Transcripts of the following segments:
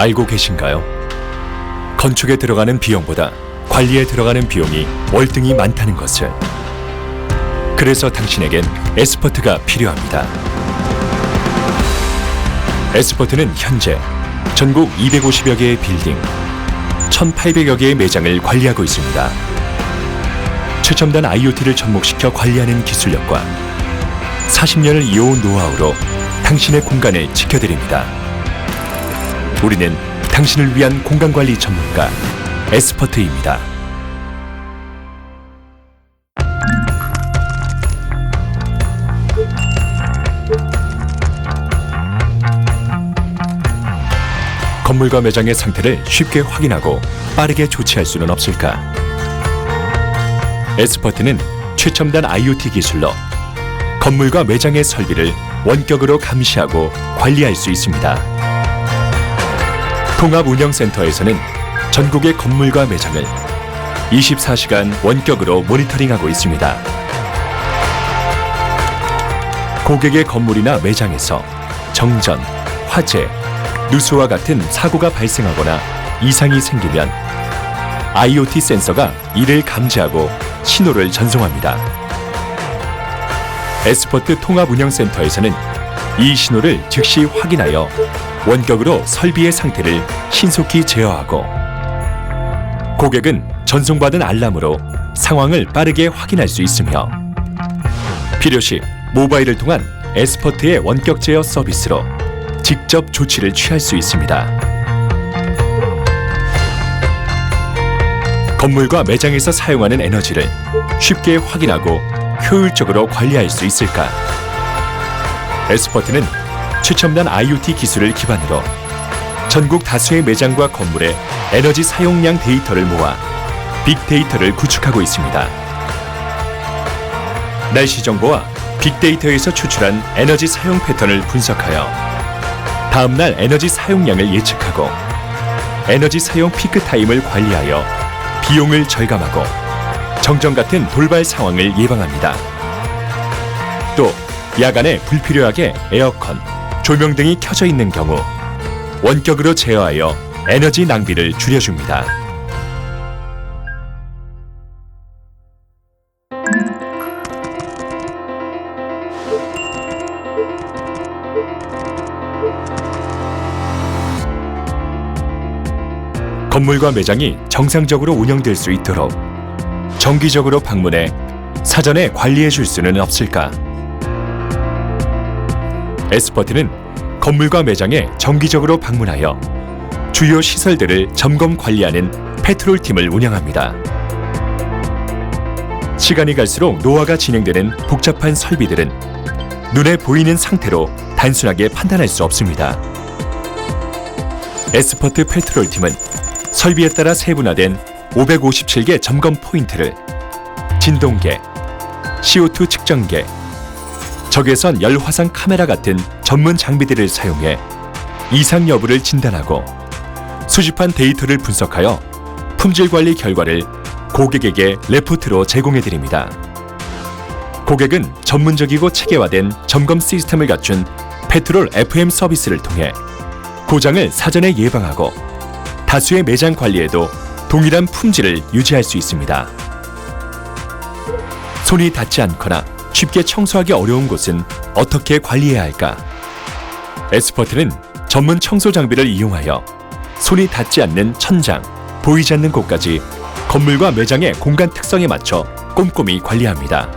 알고 계신가요? 건축에 들어가는 비용보다 관리에 들어가는 비용이 월등히 많다는 것을. 그래서 당신에겐 에스퍼트가 필요합니다. 에스퍼트는 현재 전국 250여 개의 빌딩, 1,800여 개의 매장을 관리하고 있습니다. 최첨단 IoT를 접목시켜 관리하는 기술력과 40년을 이어온 노하우로 당신의 공간을 지켜드립니다. 우리는 당신을 위한 공간관리 전문가 에스퍼트입니다. 건물과 매장의 상태를 쉽게 확인하고 빠르게 조치할 수는 없을까? 에스퍼트는 최첨단 IoT 기술로 건물과 매장의 설비를 원격으로 감시하고 관리할 수 있습니다. 통합운영센터에서는 전국의 건물과 매장을 24시간 원격으로 모니터링하고 있습니다. 고객의 건물이나 매장에서 정전, 화재, 누수와 같은 사고가 발생하거나 이상이 생기면 IoT 센서가 이를 감지하고 신호를 전송합니다. 에스퍼트 통합운영센터에서는 이 신호를 즉시 확인하여 원격으로 설비의 상태를 신속히 제어하고, 고객은 전송받은 알람으로 상황을 빠르게 확인할 수 있으며, 필요시 모바일을 통한 에스퍼트의 원격 제어 서비스로 직접 조치를 취할 수 있습니다. 건물과 매장에서 사용하는 에너지를 쉽게 확인하고 효율적으로 관리할 수 있을까? 에스퍼트는 최첨단 IoT 기술을 기반으로 전국 다수의 매장과 건물의 에너지 사용량 데이터를 모아 빅데이터를 구축하고 있습니다. 날씨 정보와 빅데이터에서 추출한 에너지 사용 패턴을 분석하여 다음날 에너지 사용량을 예측하고 에너지 사용 피크 타임을 관리하여 비용을 절감하고 정전 같은 돌발 상황을 예방합니다. 또 야간에 불필요하게 에어컨, 조명 등이 켜져 있는 경우 원격으로 제어하여 에너지 낭비를 줄여줍니다. 건물과 매장이 정상적으로 운영될 수 있도록 정기적으로 방문해 사전에 관리해 줄 수는 없을까? 에스퍼트는 건물과 매장에 정기적으로 방문하여 주요 시설들을 점검 관리하는 패트롤팀을 운영합니다. 시간이 갈수록 노화가 진행되는 복잡한 설비들은 눈에 보이는 상태로 단순하게 판단할 수 없습니다. 에스퍼트 패트롤팀은 설비에 따라 세분화된 557개 점검 포인트를 진동계, CO2 측정계, 적외선 열 화상 카메라 같은 전문 장비들을 사용해 이상 여부를 진단하고 수집한 데이터를 분석하여 품질 관리 결과를 고객에게 레포트로 제공해 드립니다. 고객은 전문적이고 체계화된 점검 시스템을 갖춘 페트롤 FM 서비스를 통해 고장을 사전에 예방하고 다수의 매장 관리에도 동일한 품질을 유지할 수 있습니다. 손이 닿지 않거나 쉽게 청소하기 어려운 곳은 어떻게 관리해야 할까? 에스퍼트는 전문 청소 장비를 이용하여 손이 닿지 않는 천장, 보이지 않는 곳까지 건물과 매장의 공간 특성에 맞춰 꼼꼼히 관리합니다.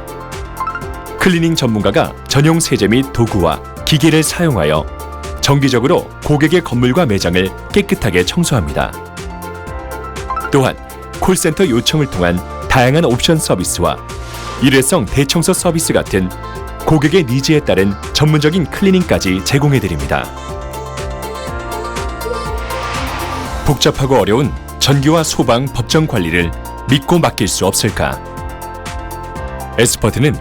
클리닝 전문가가 전용 세제 및 도구와 기계를 사용하여 정기적으로 고객의 건물과 매장을 깨끗하게 청소합니다. 또한 콜센터 요청을 통한 다양한 옵션 서비스와 일회성 대청소 서비스 같은 고객의 니즈에 따른 전문적인 클리닝까지 제공해드립니다. 복잡하고 어려운 전기와 소방, 법정 관리를 믿고 맡길 수 없을까? 에스퍼트는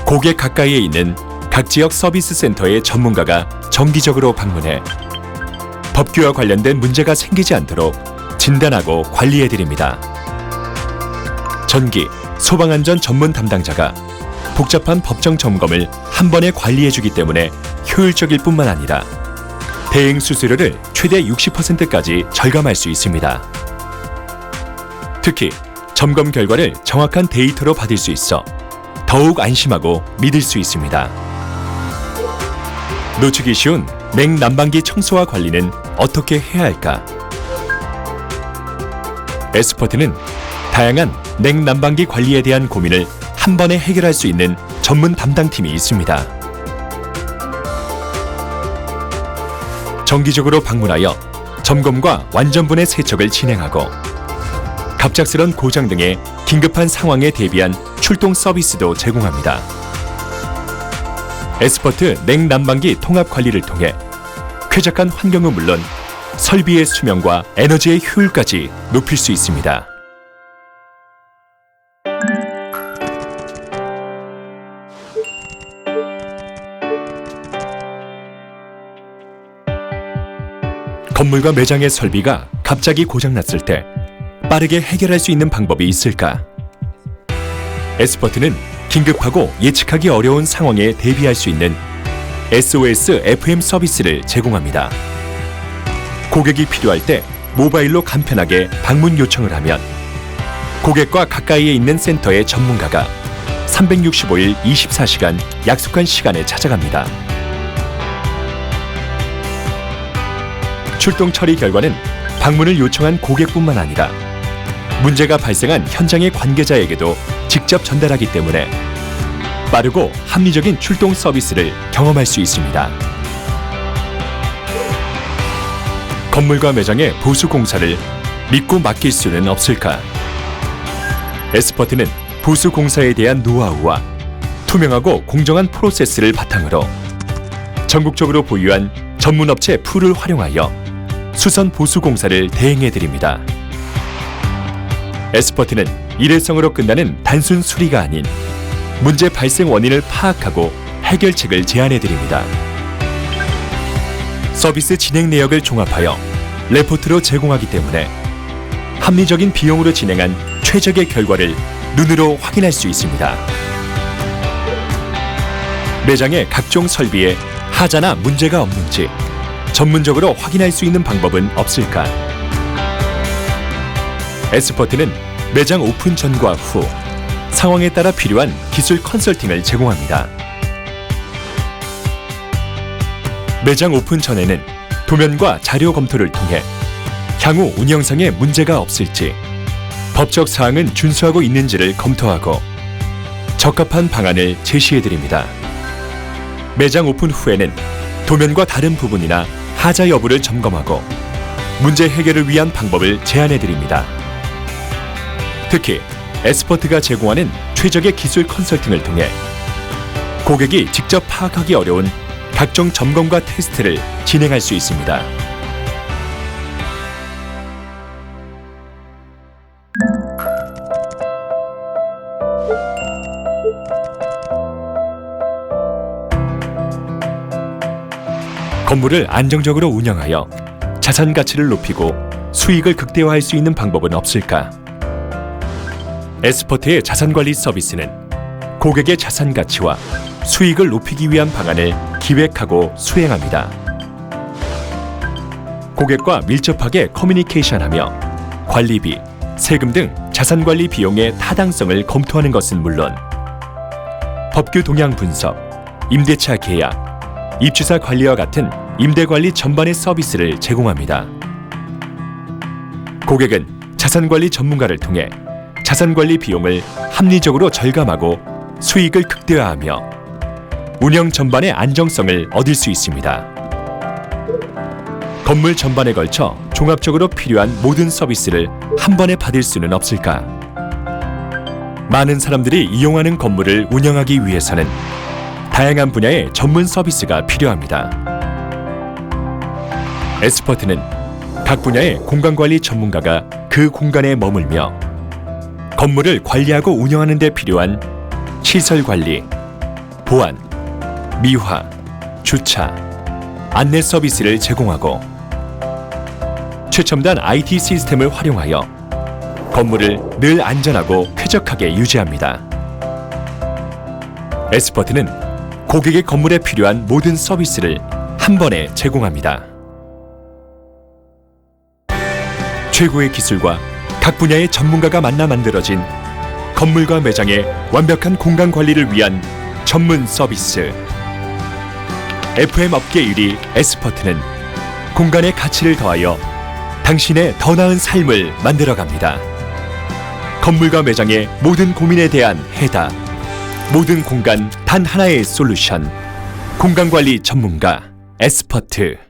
고객 가까이에 있는 각 지역 서비스 센터의 전문가가 정기적으로 방문해 법규와 관련된 문제가 생기지 않도록 진단하고 관리해드립니다. 전기, 소방안전 전문 담당자가 복잡한 법정 점검을 한 번에 관리해주기 때문에 효율적일 뿐만 아니라 대행 수수료를 최대 60%까지 절감할 수 있습니다. 특히 점검 결과를 정확한 데이터로 받을 수 있어 더욱 안심하고 믿을 수 있습니다. 놓치기 쉬운 냉난방기 청소와 관리는 어떻게 해야 할까? 에스퍼트는 다양한 냉난방기 관리에 대한 고민을 한 번에 해결할 수 있는 전문 담당팀이 있습니다. 정기적으로 방문하여 점검과 완전분해 세척을 진행하고 갑작스런 고장 등의 긴급한 상황에 대비한 출동 서비스도 제공합니다. 에스퍼트 냉난방기 통합 관리를 통해 쾌적한 환경은 물론 설비의 수명과 에너지의 효율까지 높일 수 있습니다. 건물과 매장의 설비가 갑자기 고장났을 때 빠르게 해결할 수 있는 방법이 있을까? 에스퍼트는 긴급하고 예측하기 어려운 상황에 대비할 수 있는 SOS FM 서비스를 제공합니다. 고객이 필요할 때 모바일로 간편하게 방문 요청을 하면 고객과 가까이에 있는 센터의 전문가가 365일 24시간 약속한 시간에 찾아갑니다. 출동 처리 결과는 방문을 요청한 고객뿐만 아니라 문제가 발생한 현장의 관계자에게도 직접 전달하기 때문에 빠르고 합리적인 출동 서비스를 경험할 수 있습니다. 건물과 매장의 보수 공사를 믿고 맡길 수는 없을까? 에스퍼트는 보수 공사에 대한 노하우와 투명하고 공정한 프로세스를 바탕으로 전국적으로 보유한 전문업체 풀을 활용하여 수선 보수 공사를 대행해 드립니다. 에스퍼트는 일회성으로 끝나는 단순 수리가 아닌 문제 발생 원인을 파악하고 해결책을 제안해 드립니다. 서비스 진행 내역을 종합하여 레포트로 제공하기 때문에 합리적인 비용으로 진행한 최적의 결과를 눈으로 확인할 수 있습니다. 매장의 각종 설비에 하자나 문제가 없는지 전문적으로 확인할 수 있는 방법은 없을까? 에스퍼트는 매장 오픈 전과 후 상황에 따라 필요한 기술 컨설팅을 제공합니다. 매장 오픈 전에는 도면과 자료 검토를 통해 향후 운영상에 문제가 없을지, 법적 사항은 준수하고 있는지를 검토하고 적합한 방안을 제시해 드립니다. 매장 오픈 후에는 도면과 다른 부분이나 하자 여부를 점검하고 문제 해결을 위한 방법을 제안해 드립니다. 특히 에스퍼트가 제공하는 최적의 기술 컨설팅을 통해 고객이 직접 파악하기 어려운 각종 점검과 테스트를 진행할 수 있습니다. 건물을 안정적으로 운영하여 자산 가치를 높이고 수익을 극대화할 수 있는 방법은 없을까? 에스퍼트의 자산관리 서비스는 고객의 자산 가치와 수익을 높이기 위한 방안을 기획하고 수행합니다. 고객과 밀접하게 커뮤니케이션하며 관리비, 세금 등 자산관리 비용의 타당성을 검토하는 것은 물론 법규 동향 분석, 임대차 계약, 입주사 관리와 같은 임대관리 전반의 서비스를 제공합니다. 고객은 자산관리 전문가를 통해 자산관리 비용을 합리적으로 절감하고 수익을 극대화하며 운영 전반의 안정성을 얻을 수 있습니다. 건물 전반에 걸쳐 종합적으로 필요한 모든 서비스를 한 번에 받을 수는 없을까? 많은 사람들이 이용하는 건물을 운영하기 위해서는 다양한 분야의 전문 서비스가 필요합니다. 에스퍼트는 각 분야의 공간관리 전문가가 그 공간에 머물며 건물을 관리하고 운영하는 데 필요한 시설 관리, 보안, 미화, 주차, 안내 서비스를 제공하고 최첨단 IT 시스템을 활용하여 건물을 늘 안전하고 쾌적하게 유지합니다. 에스퍼트는 고객의 건물에 필요한 모든 서비스를 한 번에 제공합니다. 최고의 기술과 각 분야의 전문가가 만나 만들어진 건물과 매장의 완벽한 공간 관리를 위한 전문 서비스. FM 업계 1위 에스퍼트는 공간의 가치를 더하여 당신의 더 나은 삶을 만들어갑니다. 건물과 매장의 모든 고민에 대한 해답. 모든 공간 단 하나의 솔루션. 공간관리 전문가 에스퍼트.